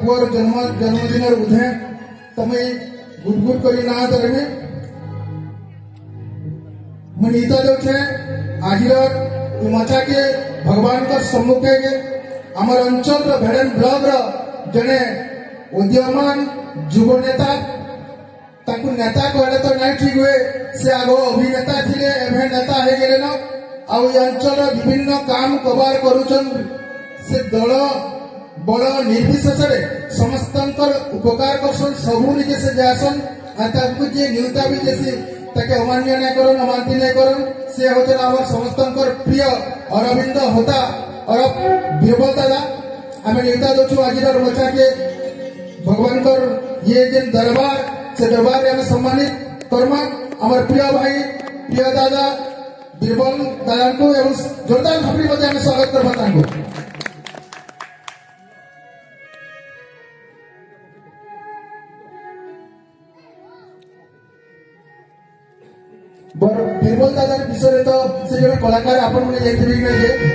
Poor जन्मदिन उधे तमें गुटगुट करी ना धरमे मनीता देउछे आज मचा के भगवान का सम्मुखे के आमर अंचल भेड़न ब्लॉक जने उद्यमान युव नेता ताकू नेता कहले तो नहीं ठीक हुए से आगो अभिनेता थिले एभे नेता हे गेले न आउ अंचल विभिन्न काम कबार करूछन से दल बड़ निर्विशेष समस्तंकर उपकार करसन सबू निजे से जासन ताकू जे न्यूता भी जैसे ताके अमान्य नहीं करन अमानती नहीं करन से होते आमर समस्तंकर प्रिय अरविंद होता और बीरबल दादा आम न्यूता दो आज मचा के भगवान कर ये जिन दरबार से दरबार में सम्मानित कर्मा हमारे प्रिय भाई प्रिय दादा बीरबल दादा को एवं जोरदार थापड़ी बजाय हमें स्वागत करवा को बीरबल दादा विषय तो से जो कलाकार आपण मैंने जाइए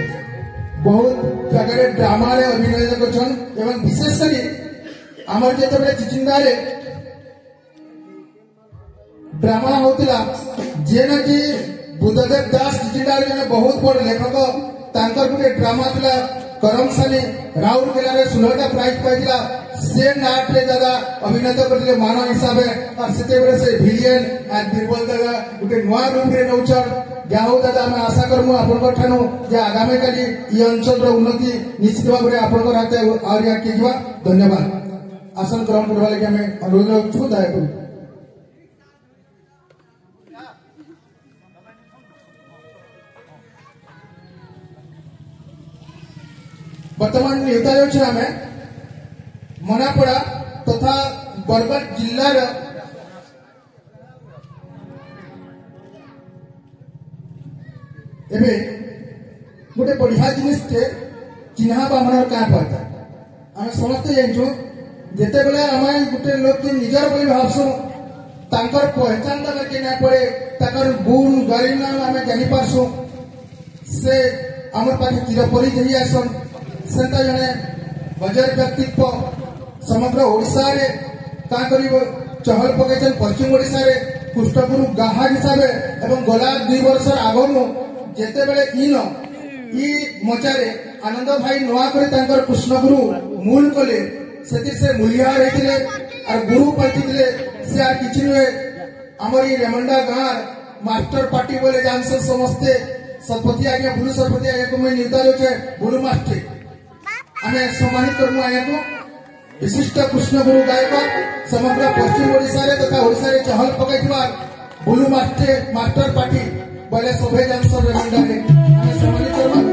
बहुत जगह ड्रामा अभिनय कर विशेषकर आमर जो चिचिंदा ड्रामा होता जेन कि बुद्धदेव दास चिचिंदा जने बहुत बड़ लेखक तांकर गोटे ड्रामा था करमसानी राउरकेला 16टा प्राइज पाइला से नाट रे दादा अभिनय करते मान हिसाब से से भिलियन एंड बीरबल दादा गोटे नुआ रूप रे नौचर जाओ दादा आम आशा करमु आपन ठानु जे आगामी काली ई अंचल रो उन्नति निश्चित भाव में आपन हाथे और आगे जीवा धन्यवाद आसन ग्रहण करवा लगे हमें अनुरोध रखु दयाकु वर्तमान नेता जो हमें मनापड़ा तथा बरगढ़ जिल्लार एबे गोटे बढ़िया जिनिस चिन्हा आम क्या पड़ता आम समस्ते जानूँ जिते बेले आम गोटे लोक के निजर बोली भावसु तांकर पहचान देवा के ना पड़े ताकर गुण गरिमा आम जानी पारसु से आम पाखे चिरपरी जही आसन सेंता जने बजार व्यक्तित्व समग्र ओडिशा रे का करिवो चहल पकेचन पश्चिम ओडिशा रे पुष्टगुरु गाहा हिसाब एवं गला 2 वर्ष आगनु जेते बेले ई मचारे आनंद भाई नुआ करे तांकर कृष्णगुरु मूल कले सेति से मूल्य रहिथिले और गुरु पलटिथिले से आ किछि नुए हमर ई रेमंडा गार मास्टर पार्टी बोले जानसे समस्ते सरपति आज्ञा बुलु सरपति आज्ञा को मैं निर्धार होचे बुलु मास्टर हमें सम्मानित करमु आज्ञा को विशिष्ट कृष्णगुरु गायक समग्र पश्चिम ओडिशा रे तथा ओडिशा रे चहल पकाइथिबा बुलु मास्टर पार्टी बोले सभे जानसर रेमंडा रे हमें सम्मानित करमु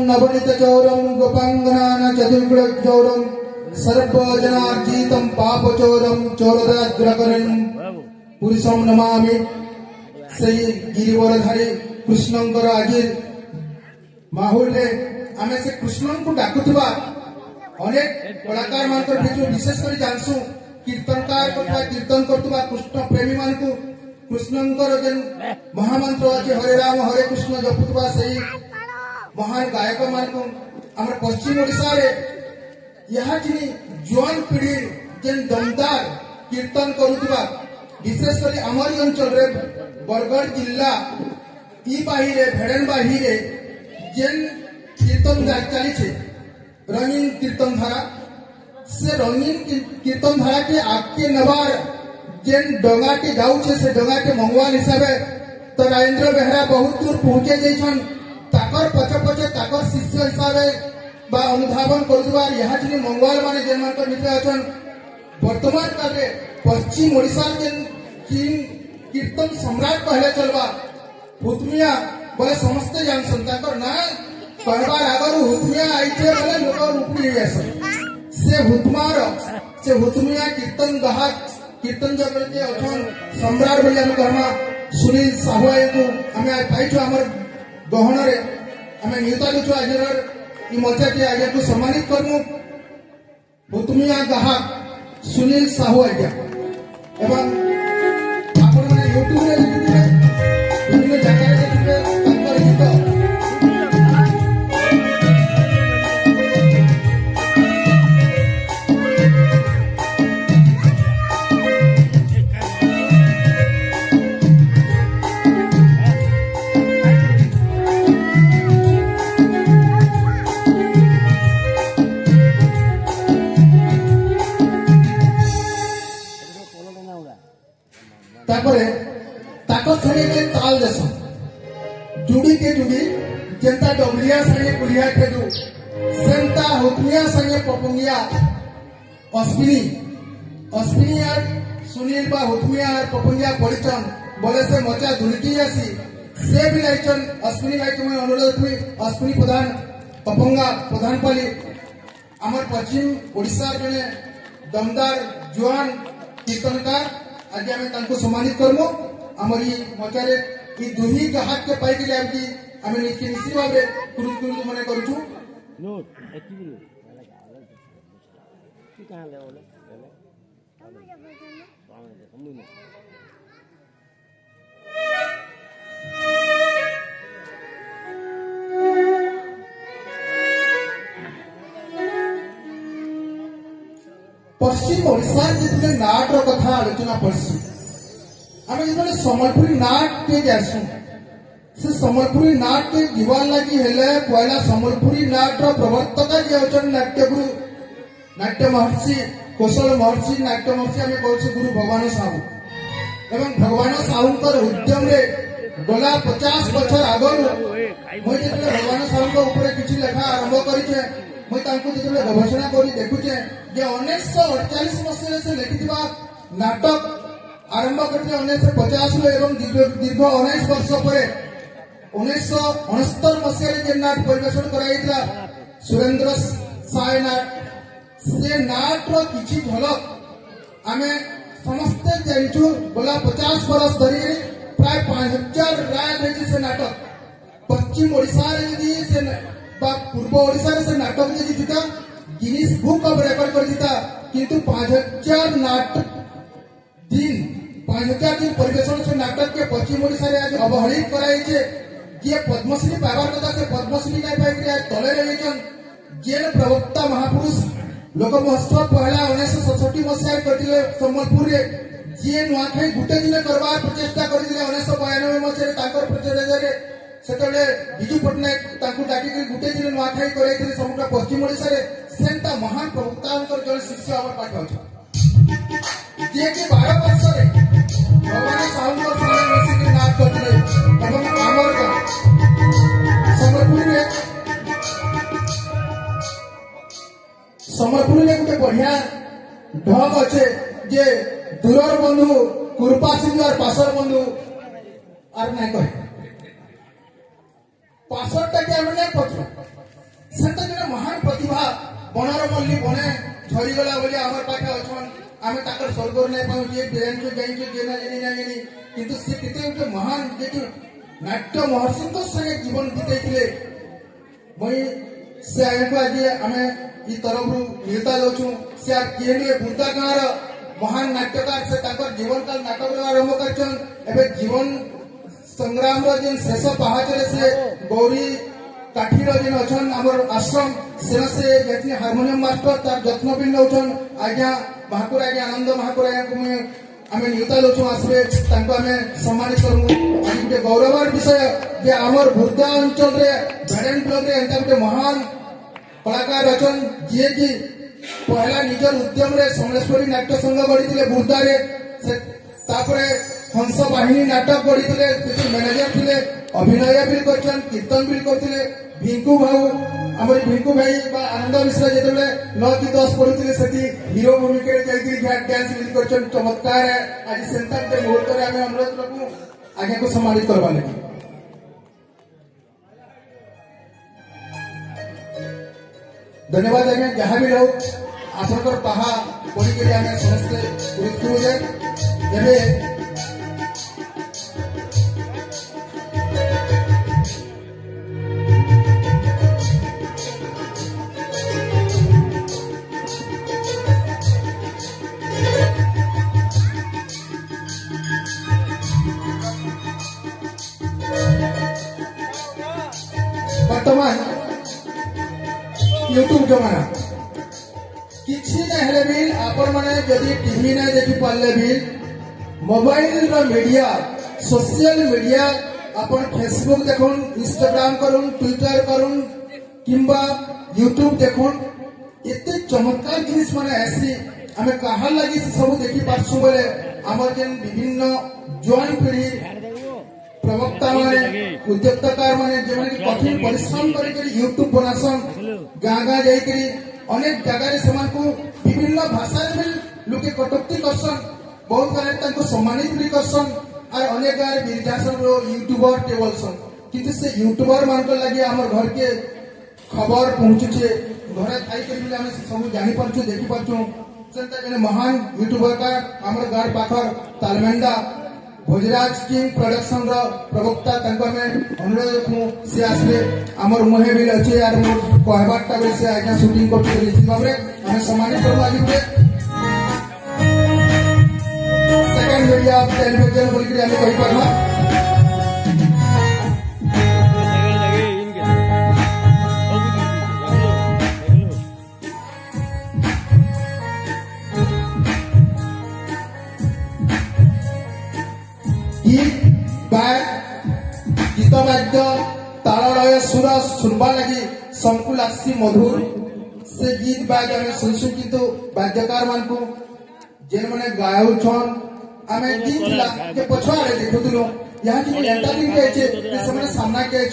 नवनीत चौरम गोपांगना चतुर्गुण चौरम सर्वजनार्जितम पाप चौरम चौरदाग्रकरण पुरुषम नमामि सही गिरिवरधारी कृष्णंकर आज माहौल रे आमे से कृष्ण को डाकुथबा अनेक कलाकार मानकर भितर विशेष कर जानसु कीर्तनकार कथा कीर्तन करतबा कृष्ण प्रेमी मान को कृष्णंकर जन महामंत्र आज हरे राम हरे कृष्ण जपुतबा सही महान गायक मान को आम पश्चिम ओडिशा रे यहाँ जिनी जुआन पीढ़ी जेन दमदार कीर्तन करुवा विशेषकर आमरी अंचल रे बरगढ़ जिला ई बाहिरे भेड़न बाहिरे जेन कीर्तन चली रंगीन कीर्तन धारा से रंगीन कीर्तन धारा के आगे नबार जेन डंगा के जाऊे से डंगा के मंगवान हिसाब तो राजेंद्र बेहरा बहुत दूर पहुंचे जाइछन ताकर पचे पचे ताकर शिष्य हिसाब बा अनुधावन करुवा यहाँ जिन मंगवाल माने जेन मान मित्र अछन वर्तमान काल रे पश्चिम ओडिशा जेन कीर्तन सम्राट कहले चलबा भूतमिया बोले समस्ते जानसन ताकर ना कहबार आगर हुतमिया आइछे बोले लोक उपड़ी आसे से हुतमिया कीर्तन गाहक कीर्तन जगत के अछन सम्राट बोली हम कहमा सुनील साहुआई को हमें पाइछु हमर गहन रे हमें नियुता लुछु आजर ई मजा के आगे को सम्मानित करमु हुतमिया गाहक सुनील साहुआई एवं आपण माने यूट्यूब रे देखिबे विभिन्न जगह रे देखिबे तांकर गीत ताल देश जुड़ी के जुड़ी जनता डबलिया संगे पुलिया खेदु सेंता हुतमिया संगे पपुंगिया अश्विनी यार सुनील बा हुतमिया यार पपुंगिया पड़िचन बोले से मचा धुलकी आसी से भी लाइचन अश्विनी भाई तुम्हें अनुरोध हुई अश्विनी प्रधान पपुंगा प्रधान पाली आमर पश्चिम ओडिशा जने दमदार जुआन कीर्तनकार आज आम तांको सम्मानित करमु आमरी मचारे ई दुही गाहक के पाई के आमकी आमे निश्चित भाव रे कुरुकुरु मने करूछु नोट एक्टिव की कहां ले ओले पश्चिम ओडिशा जितने नाट रो कथा आलोचना पड़सी आमे जितने सम्बलपुरी नाट के जासु से सम्बलपुरी नाट के जीवन लगी हेले पहला सम्बलपुरी नाट रो प्रवर्तक जे अछन नाट्यगुरु नाट्य महर्षि कौशल महर्षि नाट्य महर्षि आमे कहछु गुरु भगवान साहू एवं भगवान साहूकर उद्यम रे गला 50 बछर आगरु মই जेतले भगवान साहूकर ऊपर किछि लेखा आरंभ करिछे মই तांको जेतले गवेषणा करी देखुछे जे 1948 मसीह से लिखितबा नाटक आरंभ करते 1950 एवं दीर्घ 19 वर्ष पर 1969 मसीह जे नाट परिवेशन कराइला सुरेंद्र साय नाट से नाट रो किछि झलक आमे समस्त जानछु बोला 50 वर्ष धरि प्राय 5000 राय देछि से नाटक पश्चिम ओडिशा रे यदि से बा पूर्व ओडिशा रे से नाटक जे जिता गिनीज बुक ऑफ रिकॉर्ड कर जिता किंतु 5000 नाटक दिन 5000 दिन परिवेशन से नाटक के पश्चिम ओडिशा रे आज अवहेलित कराइछे जे पद्मश्री पावर कथा से पद्मश्री काय पाइकरी आज तले रहिछन जेन प्रवक्ता महापुरुष लोक महोत्सव पहला 1967 मसीहा करथिले सम्बलपुर रे जे नुआखाई गुटे दिन करबार प्रचेष्टा करिले 1992 मसीहा रे ताकर प्रचेष्टा रे सेतले बिजू पटनायक ताकू डाकी के गुटे दिन नुआखाई करैथिले समग्र पश्चिम ओडिशा रे सेंता महान प्रवक्तांकर जन शिष्य हमर पाठ अछि जे के 12 वर्ष रे भगवान साहूकर संगे मिसी के नाच करथिले एवं हमर सम्बलपुर में गोटे बढ़िया ढंग अच्छे जे दूरर बंधु कृपा सिंह और पासर बंधु आर नहीं कहे पासरटा के नहीं पत्र सेटा जे महान प्रतिभा बनर मल्ली बने झरी गला बोली हमर पाखे अछन आमे ताकर स्वर्ग नहीं पाऊ जे बेन के गई के जेना जेनी ना जेनी किंतु से किते महान जे नाट्य महर्षि तो संगे जीवन बितेइथिले मई से आयको आज आमे ई तरफ निर्ता दउछु से केने बुंदा गार महान नाट्यकार से ताकर जीवन काल नाटक आरंभ करछन एबे जीवन संग्राम रो जिन शेष पहाचरे से गौरी काठी रो जिन अछन हमर आश्रम से जति हारमोनियम मास्टर तार जत्न बिन नउछन आज्ञा महाकुर आज्ञा आनंद महाकुर आज्ञा को आमे नियुता लोचु आसबे तांको आमे सम्मानित करमु आज के गौरवर विषय जे हमर भुर्दा अंचल रे भेड़न ब्लॉक रे एंता के महान कलाकार अछन जे कि पहला निजर उद्यम रे समलेश्वरी नाट्य संघ गढ़ी बुर्दा रे से तापरे हंस बाहिनी नाटक गढ़ी मैनेजर थिले अभिनय भी करछन कीर्तन भी करथिले भिंकू भाऊ हमर भिंकू भाई बा आनंद मिश्रा जेतले 9 की 10 पढुथिले सेठी हीरो भूमिका रे जाईकरी घाट डांस भी करछन चमत्कार है आज सेंटर के मुहूर्त रे हमें अनुरोध रखू आगे को सम्मानित करबा लगी धन्यवाद आज्ञा जहाँ भी रहो आपंकर कहा पढ़ी आम समस्ते गुरुजे वर्तमान यूट्यूब जमाना किसी ना भी आपण मैंने जदि टीवी ना देखी पारे भी मोबाइल रो मीडिया सोशल मीडिया अपन फेसबुक देखुन इंस्टाग्राम करुन ट्विटर करुन किंबा यूट्यूब देखुन एते चमत्कार जिनिस माने ऐसी आम कहा लगी सब देखी पार्छु बोले आमर जेन विभिन्न जवान पीढ़ी प्रवक्ता माने उद्योक्ताकार माने जेमाने कि कठिन परिश्रम करी यूट्यूब बनासन गाँ गाँ जाइकरी अनेक जगह समान को विभिन्न भाषा में लोके कटुक्ति करसन बहुत गाँव तांको सम्मानित भी करसन और अनेक गाँव बिरजासन रो यूट्यूबर के बोलसन किंतु से यूट्यूबर मान को लगे हमर घर के खबर पहुंचुचे घरे थाई करी हम सब जानि परछु देखि परछु सेंता जने महान यूट्यूबर का हमर घर पाखर तालमेंडा भोजराज किंग प्रोडक्शन रो प्रवक्ता तांको में अनुरोध रखु से आसले हमर मुहे बिल अछि यार मोर कहबाटा बे से आज्ञा शूटिंग करते निश्चित भाव रे हम सम्मानित करू आज के सेकंड मीडिया टेलीविजन बोल के हम कहि परमा गीत वाद्य ताललय सुर सुनवा लगी संकुल आसी मधुर से गीत वाद्य आम शुणु किंतु वाद्यकार मान को जेन मैंने गायउछन आम गीत के पछुआरे देखुलु यहाँ कि एंटरटेन के सामना के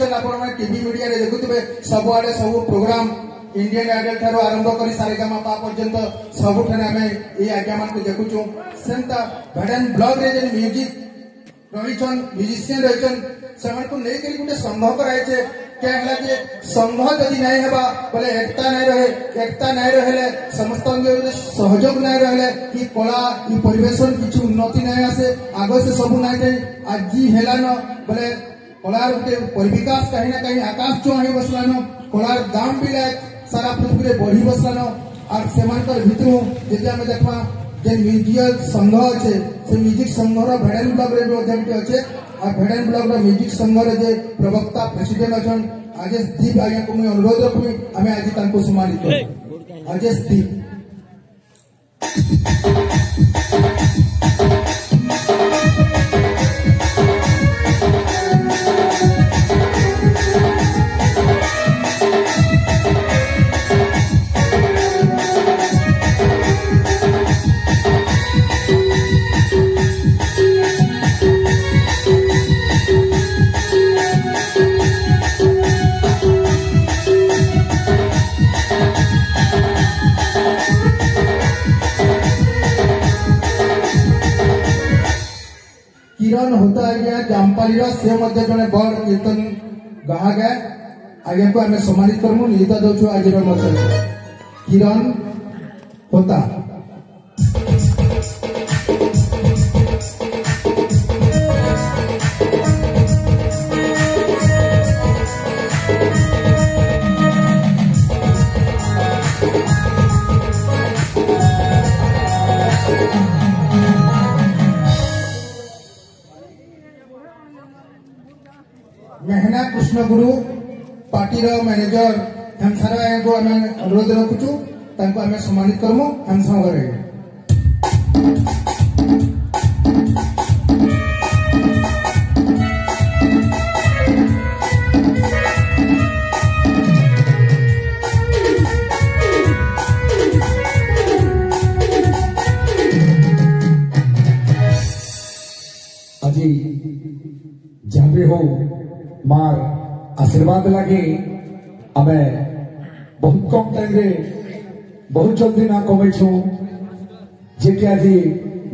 टीवी मीडिया रे देखुवे सबुआड़े सब प्रोग्राम इंडियन आइडल ठार आरंभ कर सारेगामापा पर्यंत सबुठाने आम ये आज्ञा मान को देखुचु सेंता भेडन ब्लॉग रे जेन म्यूजिक रहीचन म्यूजिशियन रहीचन सेमान को नहीं करी गुटे संघ कराई छे क्या हला जे संघ जदि नहीं हेबा बोले एकता नहीं रहे समस्त सहयोग नहीं रहे कि कला कि परिवेशन किछु उन्नति नहीं आसे आगे से सब नहीं थे आज जी हेलान बोले कलार गुटे परिविकास कहीं ना कहीं आकाश चुआ हो बसलान कलार दाम भी सारा पृथ्वी रे बढ़ी बसलान और सेमानकर भितरु जदि आमे देखा जे म्यूजियल संघ अच्छे से म्यूजिक संघर भेडेन ब्लॉग रे अध्यक्ष अच्छे और भेडेन ब्लॉग म्यूजिक संघर जे प्रवक्ता प्रेसिडेंट अच्छन आजेश दीप आज्ञा को मुझे अनुरोध रखी आम आज तांको सम्मानित करूं आजेश दीप किरण होता है जामपाली से जड़े बड़ कीर्तन गाँ गए आज्ञा को आम सम्मानित करमु निहित दौचु आज किरण होता मेहना कृष्ण गुरु पार्टी मैनेजर हेमसार को आम अनुरोध रखुचु आम सम्मानित करमु हेमसा घरे आज जहाँ भी हो मार आशीर्वाद लगे आम बहुत कम टाइम रे बहुत जल्दी ना कमे छू जे कि आज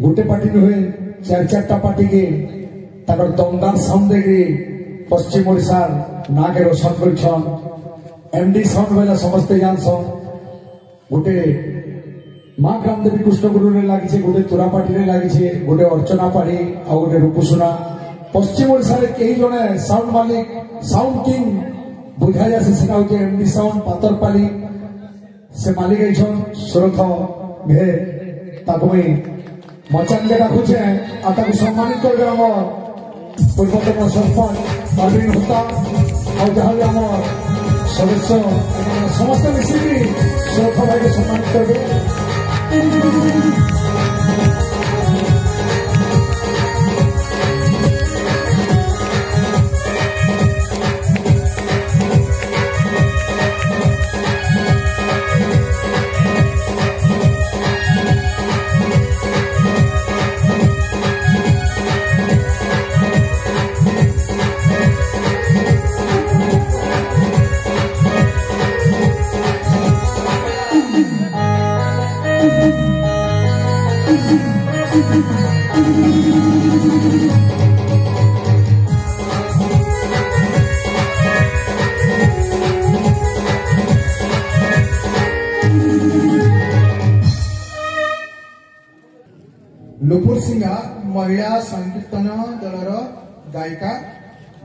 गोटे पार्टी नुहे चार चार्टा पार्टी के ताकर दमदार साउंड दे पश्चिम ओडिशा ना के रोशन कर एमडी साउंड बेला समस्ते जानसन गोटे माँ ग्रामदेवी कृष्णगुरु लगी गोटे तुरापाटी लगी गोटे अर्चना पाड़ी आ गोटे रूपसुना पश्चिम ओडिशा रे कई जने साउंड मालिक साउंड किंग बुझा जासे सेटा होचे एमडी साउंड पातरपाली से मालिक आइछन सुरथ भे ताको में मचानले राखुछे आ ताको सम्मानित करबे हमर पूर्वतन सरपंच अरविंद होता और जहाँ हमर सदस्य समस्त मिसिकी सुरथ भाई के सम्मानित करबे लुपुर सिंहा महिला संकीर्तन दलर गायिका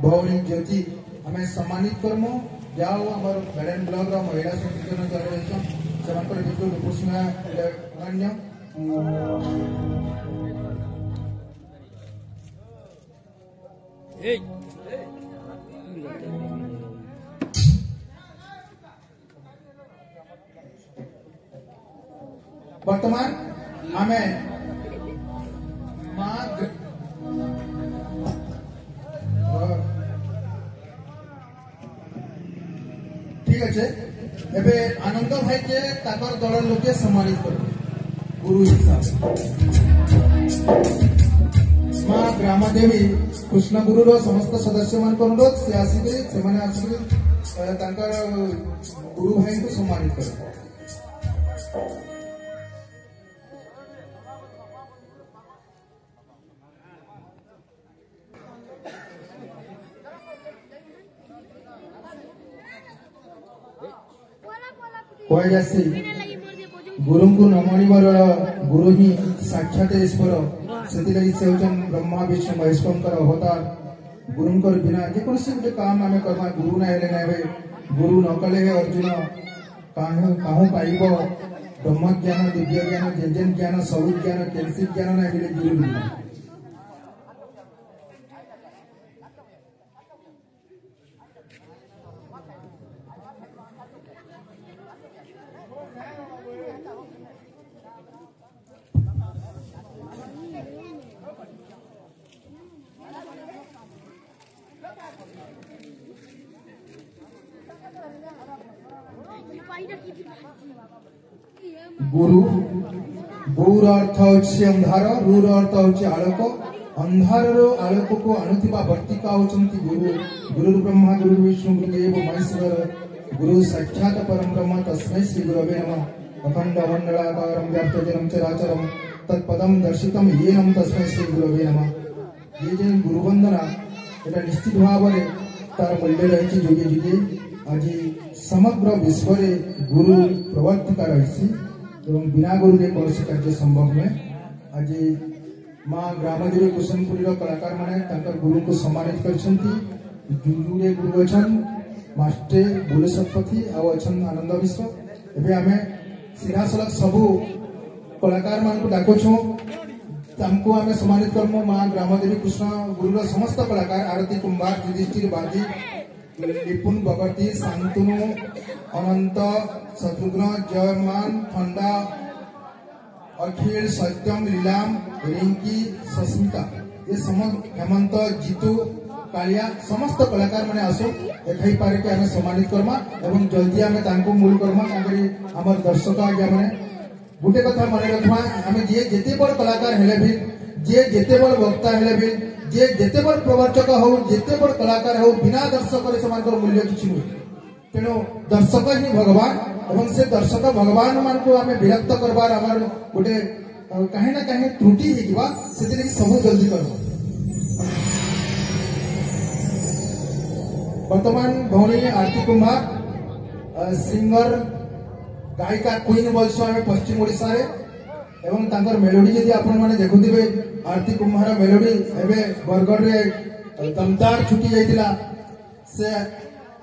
भौणी ज्योति आम सम्मानित करमु जाओ आमर बेड़न ब्लॉक महिला संकीर्तन दल रही लुपुर सिंहा अन्य वर्तमान आम ठीक अच्छे एबे आनंद भाई के ताकर दल लोके सम्मानित कर गुरु हिसाब माँ ग्रामदेवी कृष्ण गुरु समस्त सदस्य मान अनुरोध से आसिक गुरु भाई को सम्मानित कर गुरु को नमणिवर गुरु ही साक्षात ईश्वर से ब्रह्मा विष्णु महेश्वर अवतार गुरु बिना जेकोसी गोटे काम आम करमा गुरु ना गुरु न कले अर्जुन कहूँ पाइब ब्रह्म ज्ञान दिव्य ज्ञान जेन ज्ञान सब ज्ञान कैंसी ज्ञान ना गुरु बिना गुरु गुर अर्थ होछि अंधार रूर अर्थ होछि आलोक अंधार आलोक को आणुथिबा वर्तिका होचंती गुरु गुरु ब्रह्मा गुरु विष्णु गुरुदेव महेश्वर गुरु साक्षात परम ब्रह्म तस्मै श्री गुरवे नमः अखंड मंडलाकारं व्याप्तजनं चराचरं तत्पदं दर्शितं येनं तस्मै श्री गुरवे नमः ये जे गुरु वंदना एटा निश्चित भाव में तार मूल्य रही जुगे जुगे आज समग्र विश्व गुरु प्रवर्तिका रही बिना गुरु के कौन कार्य संभव नुहे आज माँ ग्रामदेवी कुशनपुरी कलाकार माने गुरु को सम्मानित कर जुड़े गुरु अच्छा मास्टे बुले शतपथी आछन आनंद मिश्र एवं आम सीधा सड़क सबू कलाकार मान डाकुछू तामको आम सम्मानित करमु माँ ग्रामदेवी कृष्ण गुरु समस्त कलाकार आरती कुंभार युधिष्ठिर बादी विपुन बगर्ती शांतनु अनंत शत्रुघ्न जयमान ठंडा अखिल सत्यम लीलाम रिंकी सस्मिता ये समस्त हेमंत जीतू कालिया समस्त कलाकार माने आसो एथाई पारे के आमे सम्मानित करमा एवं जल्दी आमे तांको मूल करमा तांकरी हमर दर्शक आज्ञा माने गुटे कथा माने रखमा आमे जे जेते बड़ कलाकार हेले भी जे जेते बड़ वक्ता हेले भी जे जेते बड़ प्रवचक हो जेते बड़ कलाकार हो बिना दर्शक रे समानकर मूल्य किछि नुहे तेणु दर्शक ही भगवान एवं से दर्शक भगवान मान को आमे विरक्त करबार हमर गुटे कहीं ना कहीं त्रुटि हिवा से सब जल्दी कर वर्तमान भौणी आरती कुमार सिंगर गायिका क्वीन बोलसु आम पश्चिम ओडिशा रे एवं तांकर मेलोडी जदि आपण माने देखुथिबे आरती कुमार मेलोडी एबे बरगढ़ रे दमदार छुटी जाइतिला से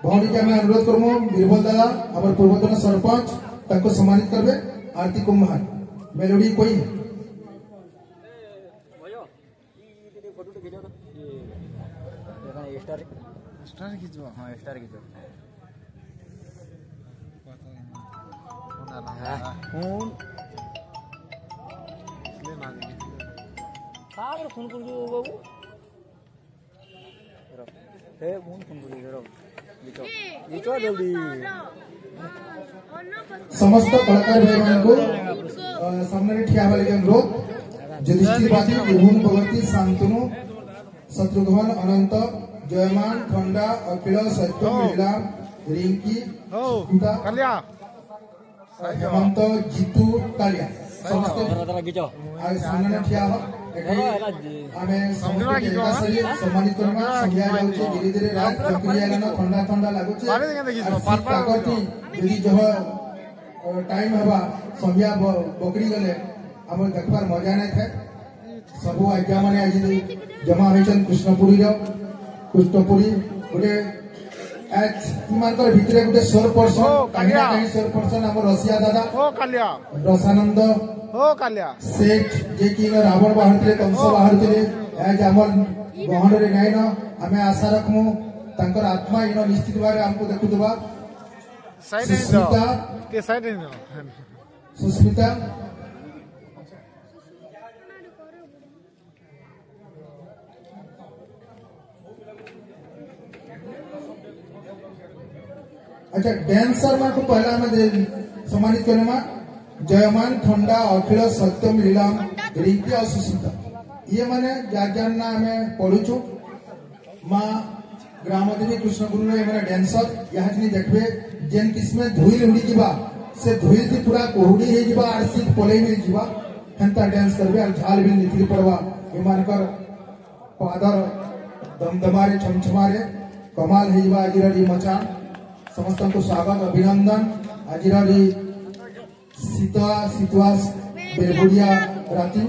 भौणी के हमें अनुरोध करमु बीरबल दादा हमर पूर्वतन सरपंच ताको सम्मानित करबे आरती कुमार मेलोडी क्वीन स्टार खींचो हाँ स्टार खींचो फोन कर दो बाबू हे फोन कर दो नीचो जल्दी समस्त कलाकार भाई मान को सामने ठिया वाले अनुरोध युधिष्ठिर बाती विभुन भगवती शांतनु शत्रुघ्न अनंत जयमान खंडा अखिल सत्य लीला रिंकी कल्या हेमंत जीतू कालिया समस्त आज सामने ठिया हो आमे सम्मानित करमा संध्या जाउछे धीरे धीरे रात प्रक्रिया लाना ठंडा ठंडा लागुछे पागती यदि जह टाइम हवा संध्या बकरी गले हम देखबार मजा नै थे सब आज्ञा माने आज जमा होइछन कृष्णपुरी रो कृष्णपुरी गोटे एच मानकर भितरे गोटे 100% काहिना काहि 100% हम रसिया दादा ओ काल्या रसानंद ओ काल्या सेठ जे कि रावण बाहरते कंस बाहरते एज हमर गहन रे नै न हमें आशा रखमु तांकर आत्मा इनो निश्चित बारे हमको देखुतबा साइड इन सुस्मिता के साइड इन सुस्मिता अच्छा डांसर मान को पहला हमें सम्मानित करना जयमान खंडा अखिल सत्यम लीलाम रिंकी और सुस्मिता ये माने जान ना हमें पढ़ुचु माँ ग्रामदेवी कृष्ण गुरु रे माने डांसर यहाँ चली देखबे जेन किसमें धुईल उड़ी जीवा से धुईल थी पूरा कोहुडी हे जीवा आर सीट पले मिल जीवा हंता डांस करबे और झाल भी निकली पड़वा ये मानकर पादर दमदमारे छमछमारे कमाल हे जीवा आजिरा री मचान समस्त को स्वागत अभिनंदन आजिरा री सीता बेलबुड़िया राती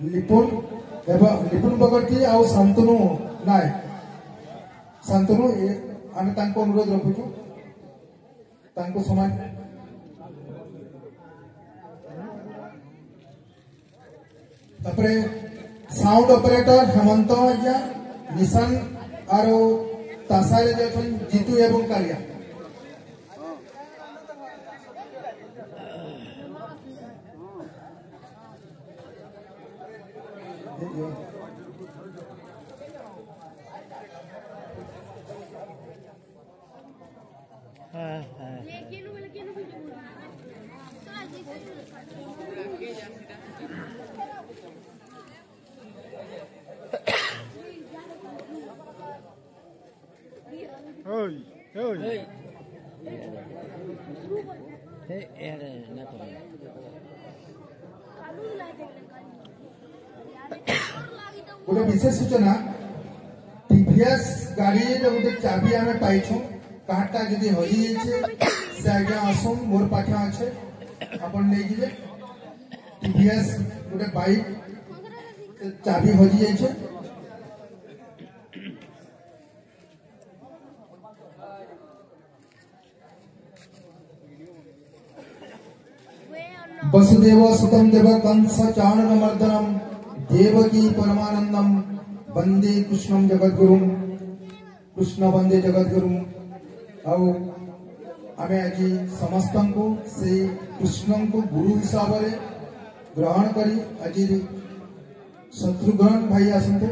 लिपुन बगटी आ शांतनु नाय शांतनु आम अनुरोध रखुचु समान साउंड ऑपरेटर हेमंत आज्ञा निशान और तासारे जीतू एवं कालिया गोटे विशेष सूचना टीवीएस गाड़ी गोटे चाबी आम पाइछू कार्डटा जदि हजि जाइए से आज्ञा आसुन मोर पाखे अच्छे अपन नहीं जिले टीवीएस गोटे बाइक चाबी हजि जाइए वसुदेव सुतम देव कंस चाणन मर्दनम देवकी परमानंदम वंदे कृष्णम जगद्गुरुम कृष्ण वंदे जगद्गुरुम आउ आमे आज समस्त को से कृष्ण को गुरु हिसाब से ग्रहण करी आज शत्रुघ्न भाई आसते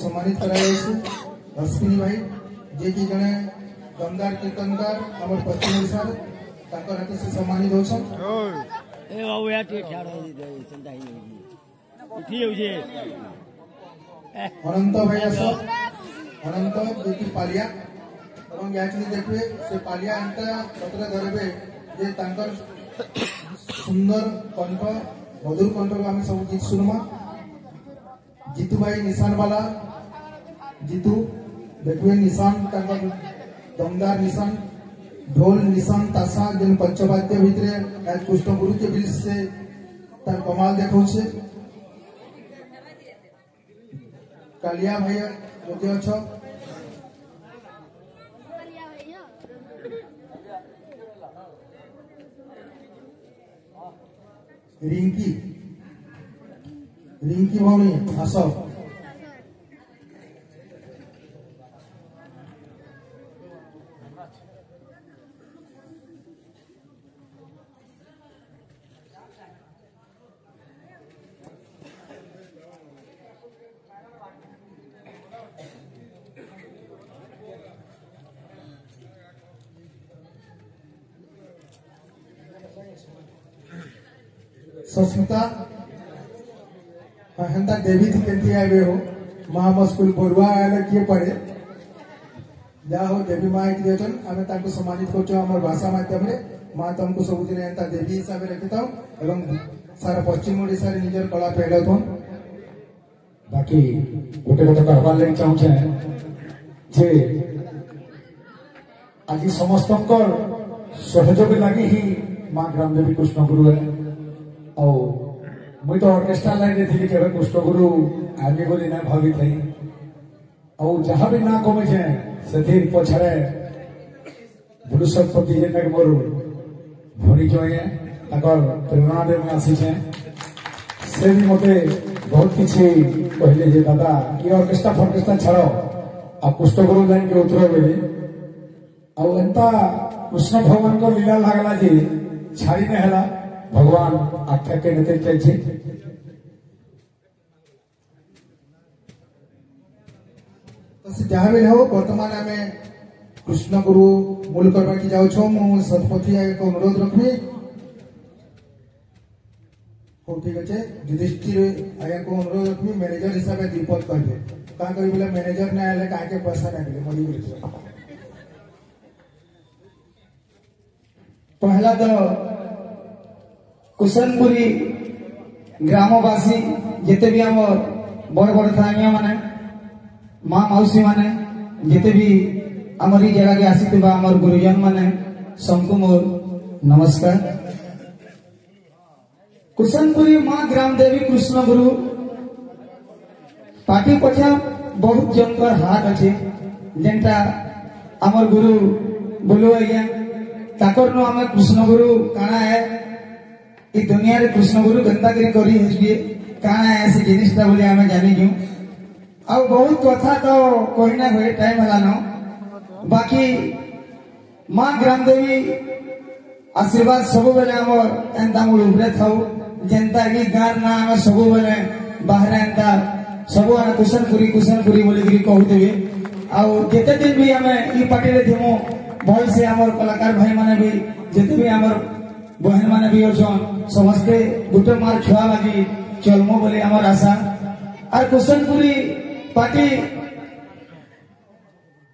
सम्मानित करा अश्विनी भाई जे कि जड़े दमदार कीर्तनकार हमर पश्चिम ओडिशा हाथ से सम्मानित होछन ए बाबू या ठीक ठाड़ हो दे चिंता ही नहीं उठी हो जे अनंत भाई आस अनंत जेकी पालिया एवं याचली देखबे से पालिया अंत पत्र धरबे जे तांकर सुंदर कंठ मधुर कंठ आम सब गीत सुनमा जीतू भाई निशान वाला जीतू देखिए निशान दमदार निशान ढोल निशान ताशा जेन पंचवाद्य भितर आज कृष्ण गुरु के बीच से तार कमाल देखो से कालिया भैया जदि अच्छ रिंकी रिंकी भौणी आस सस्मिता हेन्ता देवी थी केंती आवे हो माँ स्कूल पढ़ुआ आले किए पढ़े जा हो देवी माँ की देचन आमे ताको सम्मानित करछो हमर भाषा माध्यम रे माँ तुमको सब दिन हेन्ता देवी हिसाब रे रखिताओ एवं सारा पश्चिम ओडिसा रे निजर कला फैलातो बाकी गोटे कथा कहबार लगे चाहूछे जे आज समस्त सहयोग लगी ही माँ ग्रामदेवी कृष्ण गुरु है मुई तो ऑर्केस्ट्रा लाइन थी के कृष्ण गुरु आगे बोली ना भावी थी जहाँ भी ना कमे से पछाड़े भुवनेश्वर जेनटा मोर भरी जो प्रेरणा दे आसी से भी मते बहुत किसी कहले जे दादा ये ऑर्केस्ट्रा फर्केस्ट्रा छाड़ आ कृष्ण गुरु लाइन के उतर बोली एंता कृष्ण भगवान को लीला लगला जे छाड़ी नहीं भगवान आख्या के नेते चलছে तो जहाँ भी हो वर्तमान आम कृष्ण गुरु मूल करवा की जाऊ छो मु सतपथी एक अनुरोध रखबी हो ठीक अच्छे युधिष्ठिर आया को अनुरोध रखबी मैनेजर हिसाब से दीपक कहबे का करी बोले मैनेजर ना आले काहे के पैसा ना मिले मली बोले पहला तो कुशनपुरी ग्रामवासी जिते भी आम बड़ बड़ थानिया माने माँ मौसी माने जिते भी आमर ई जगह के आसी आमर गुरुजन माने सबको मोर नमस्कार। कुशनपुरी माँ ग्रामदेवी कृष्ण गुरु पार्टी पछा बहुत जनकर हाथ अच्छे जेनटा आमर गुरु बोलो आज्ञा ताकर नो आम कृष्ण गुरु काना है ई दुनिया रे कृष्ण गुरु गंदागिरी करी हसबे काना है से जिनिसटा बोली आमे जानि जू आ बहुत कथा तो कहना हुए टाइम हला न बाकी माँ ग्रामदेवी आशीर्वाद सब बेले हमर एंता मूल उपरे थाउ जेंता की गार ना आमे सब बेले बाहर एंता सब आने कुशनपुरी बोली गिरी कहू देबे आ जेते दिन भी आमे ई पार्टी रे थिमु भल से हमर कलाकार भाई माने भी जेते भी हमर बहन माने भी अछन समस्ते गुटे मार छुआ लगी चलमो बोली हमर आशा और कुशनपुरी पार्टी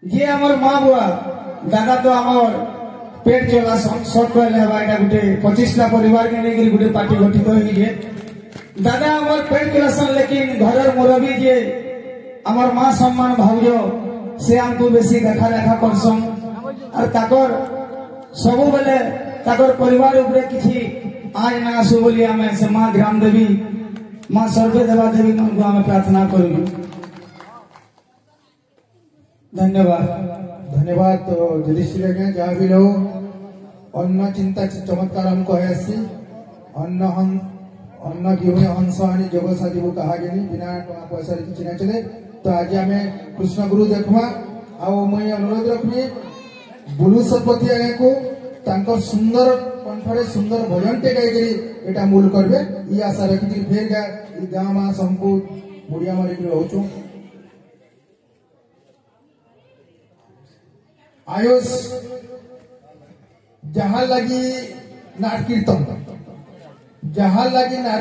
जे हमर माँ बुआ दादा तो हमर पेट चला सब कहले हवा एटा गुटे 25टा परिवार के लेकर गुटे पार्टी गठित होई जे दादा हमर पेट चलासन लेकिन घरर मुरबी जे हमर माँ सम्मान भाउजो से हमको बेसी देखा रेखा करसन और ताकर सबु बेले ताकर परिवार उपरे किछि आज ना आसु बोली आमे से माँ ग्रामदेवी माँ सर्वे देवा देवी मन को आमे प्रार्थना करू। धन्यवाद धन्यवाद। तो युधिष्ठिर के जहाँ भी लो अन्न चिंता चमत्कार हमको है ऐसी अन्न जीवने हंस हानि जोग साजीबू कहा गनी बिना पैसा किसी ना चले। तो आज आम कृष्ण गुरु देखमा आओ मुई अनुरोध रखबी बुलू सतपथी आगे को तांकर सुंदर कंठरे सुंदर भजन टे गाई एटा मूल करबे ई आशा रखी फेर गाँ माँ संपू बुढ़िया मारी रहूँ। आयुष जहाँ लगी नाट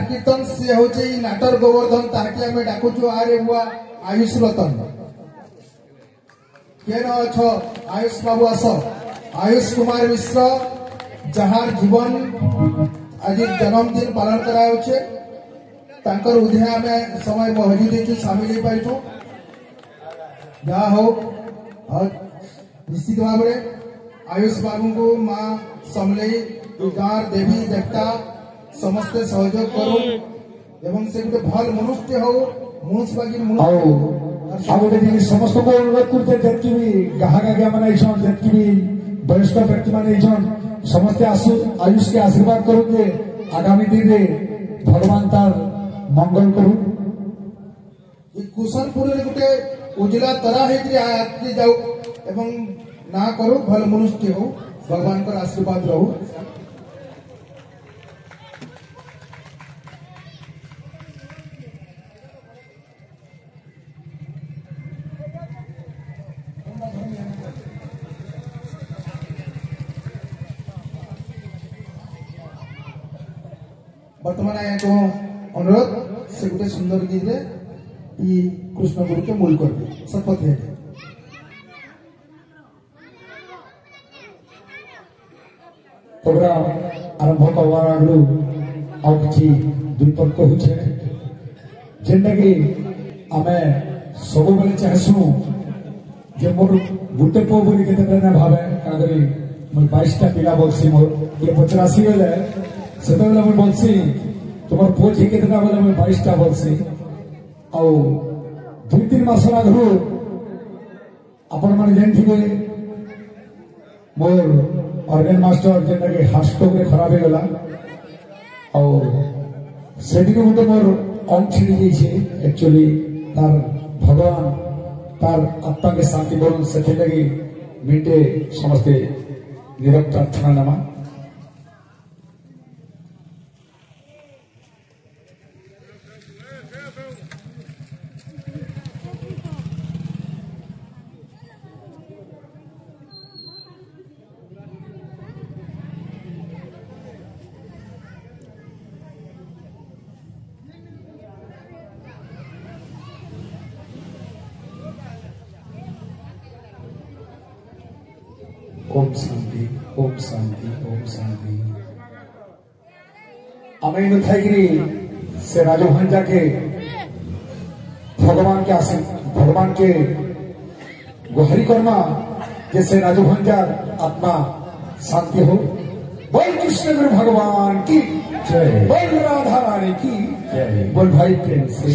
कीर्तन से होचे नाटर गोवर्धन ताके हमें डाकुचु आरे बुआ आयुष रतन केन अच्छ आयुष बाबू आस आयुष कुमार मिश्र जहार जीवन आज जन्मदिन पालन कराउछे तांकर उधे आमे समय मौजूद छु शामिल हो पाइछो जहाँ हो और निश्चित भाव में आयुष बाबू को माँ समलेई गाँव देवी देवता समस्ते सहयोग करू एवं से गोटे भल मनुष्य हो म्यूनिसिपालिटी ଆଉ ଗୋଟେ ଜିନିଷ ସମସ୍ତଙ୍କୁ ଅନୁରୋଧ କରୁଛେ ଯେତିକି ବି ଗାହା ଗାଗିଆ ମାନେ ହେଇଛନ୍ ଯେତିକି ବି ବୟସ୍କ ବ୍ୟକ୍ତି ମାନେ ହେଇଛନ୍ ସମସ୍ତେ ଆୟୁଷକେ ଆଶୀର୍ବାଦ କରୁ ଯେ ଆଗାମୀ ଦିନରେ ଭଗବାନ ତାର ମଙ୍ଗଳ କରୁ कुशनपुर गोटे उजला तरा आगे जाऊ एवं ना करो भल मनुष्य हो भगवान का आशीर्वाद रहू वर्तमान यहाँ अनुरोध से गोटे सुंदर गीत कृष्ण गुरु के मूल कर शपथ है प्रोग्राम आरंभ करवार आगु आउ किछि दुई तर्क होछे जेंटा कि आमे सब बेले चाहसु जे मोर गुटे पो बोली केते ना भावे कागरी मोर 22 टा पिला बोलसी मोर ये 85 बेले सेते बेले मोर बोलसी तोमर पो जी केते ना बेले मोर 22 टा बोलसी आउ 2-3 मास आगु आपण माने जानथिबे मोर ऑर्गन मास्टर जेटा कि हार्ट स्ट्रोक रे खराब हो गला और सेठी को तो मोर अंग छिड़ी जाइए एक्चुअली तार भगवान तार आत्मा के शांति बोल से लगी मिनटे समस्ते निरब प्रार्थना नमा ओम शांति ओम शांति ओम शांति आमे इन थाइगिरी से राजू भंजा के भगवान के भगवान के गुहारी कर्मा जैसे राजू भंजा आत्मा शांति हो बोल कृष्ण गुरु भगवान की जय बोल राधा रानी की जय बोल भाई प्रेम से